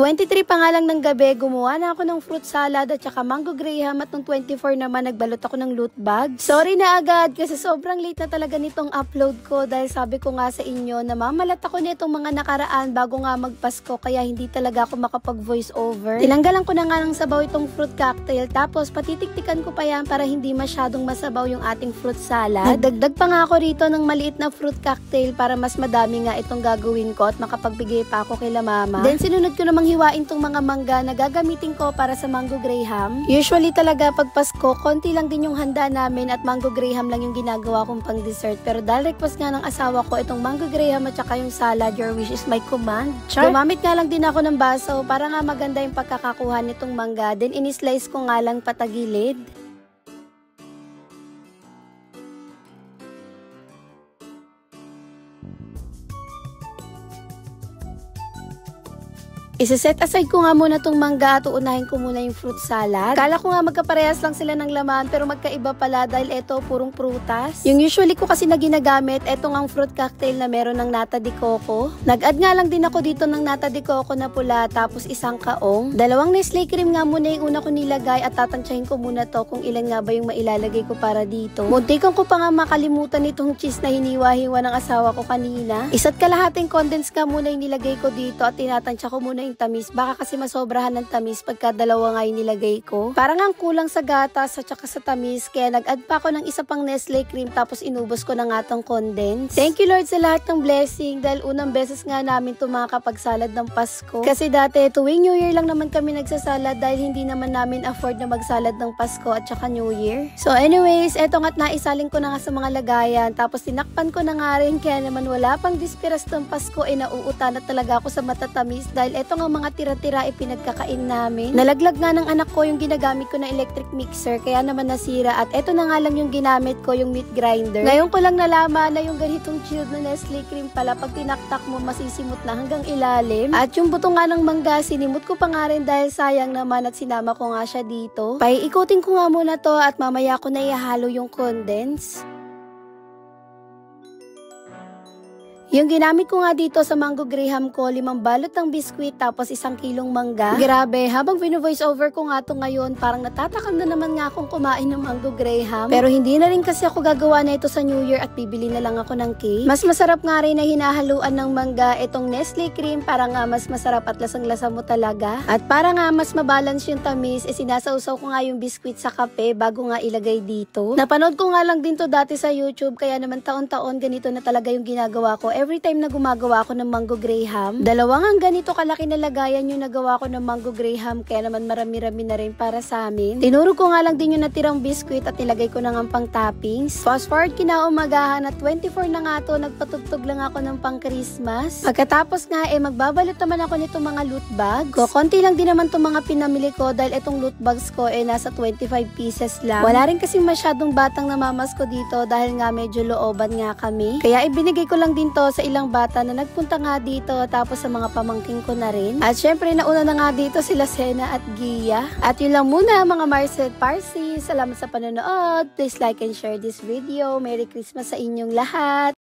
23 pa nga lang ng gabi, gumawa na ako ng fruit salad at saka mango graham at nung 24 naman nagbalot ako ng loot bag. Sorry na agad kasi sobrang late na talaga nitong upload ko dahil sabi ko nga sa inyo na mamalat ako nitong mga nakaraan bago nga magpasko kaya hindi talaga ako makapag voice over. Tinanggalan ko na nga ng sabaw itong fruit cocktail tapos patitiktikan ko pa yan para hindi masyadong masabaw yung ating fruit salad. Nagdagdag pa nga ako rito ng maliit na fruit cocktail para mas madami nga itong gagawin ko at makapagbigay pa ako kay la mama. Then sinunod ko namang hiwain tong mga mangga na gagamitin ko para sa mango graham. Usually talaga pag Pasko, konti lang din yung handa namin at mango graham lang yung ginagawa kong pang dessert. Pero dahil request nga ng asawa ko itong mango graham at saka yung salad, your wish is my command. Gumamit nga lang din ako ng baso para nga maganda yung pagkakakuha nitong mangga. Then inislice ko nga lang patagilid. Isa-set aside ko nga muna tong mangga at uunahin ko muna yung fruit salad. Kala ko nga magkaparehas lang sila ng laman pero magkaiba pala dahil ito purong prutas. Yung usually ko kasi na ginagamit, ito nga ang fruit cocktail na meron ng nata de coco. Nag-add nga lang din ako dito ng nata de coco na pula tapos isang kaong. 2 Nestle cream nga muna yung una ko nilagay at tatansyahin ko muna to kung ilan nga ba yung mailalagay ko para dito. Muntikan ko pa nga makalimutan itong cheese na hiniwa-hiwa ng asawa ko kanina. 1 kalahating condensed nga muna yung nilagay ko dito at tinatansya ko muna yung tamis. Baka kasi masobrahan ng tamis pagka 2 nga yung nilagay ko. Parang ang kulang sa gatas at saka sa tamis kaya nag-add pa ako ng isa pang Nestle cream tapos inubos ko na nga tong condense. Thank you Lord sa lahat ng blessing dahil unang beses nga namin tumakapagsalad ng Pasko. Kasi dati tuwing New Year lang naman kami nagsasalad dahil hindi naman namin afford na magsalad ng Pasko at saka New Year. So anyways, eto nga't naisaling ko na nga sa mga lagayan tapos tinakpan ko na nga rin kaya naman wala pang dispiras ng Pasko nauuta na talaga ako sa matatamis dahil eto nga mga tira-tira pinagkakain namin. Nalaglag nga ng anak ko yung ginagamit ko na electric mixer kaya naman nasira at eto na nga lang yung ginamit ko yung meat grinder. Ngayon ko lang nalaman na yung ganitong chilled na Nestle cream pala pag tinaktak mo masisimot na hanggang ilalim. At yung buto nga ng mangga sinimot ko pa nga rin dahil sayang naman at sinama ko nga siya dito. Paiikutin ko nga muna to at mamaya ko na ihalo yung condense. Yung ginamit ko nga dito sa mango graham ko, 5 balot ng biskwit tapos 1 kilong mangga. Grabe, habang voice over ko nga to ngayon, parang natatakam na naman nga akong kumain ng mango graham. Pero hindi na rin kasi ako gagawa na ito sa New Year at bibili na lang ako ng cake. Mas masarap nga rin na hinahaluan ng mangga itong Nestle cream para nga mas masarap at lasang-lasa mo talaga. At para nga mas mabalance yung tamis, sinasawsaw ko nga yung biskwit sa kape bago nga ilagay dito. Napanood ko nga lang din to dati sa YouTube kaya naman taon-taon ganito na talaga yung ginagawa ko. Every time na gumagawa ako ng mango graham, 2 nga ganito kalaki na lagayan yung nagawa ko ng mango graham kaya naman marami-rami na rin para sa amin. Tinuro ko nga lang din yung natirang biskwit at nilagay ko na nga pang toppings. Fast forward kinaumagahan at 24 na nga to, nagpatugtog lang ako ng pang Christmas. Pagkatapos nga magbabalot naman ako nito mga loot bags. Konti lang din naman itong mga pinamili ko dahil itong loot bags ko nasa 25 pieces lang. Wala rin kasi masyadong batang namamas ko dito dahil nga medyo looban nga kami. Kaya ibinigay ko lang din to sa ilang bata na nagpunta nga dito tapos sa mga pamangking ko na rin. At syempre nauna na nga dito sila Sena at Gia. At yun lang muna mga Marcel Parsi. Salamat sa panonood. Please like and share this video. Merry Christmas sa inyong lahat.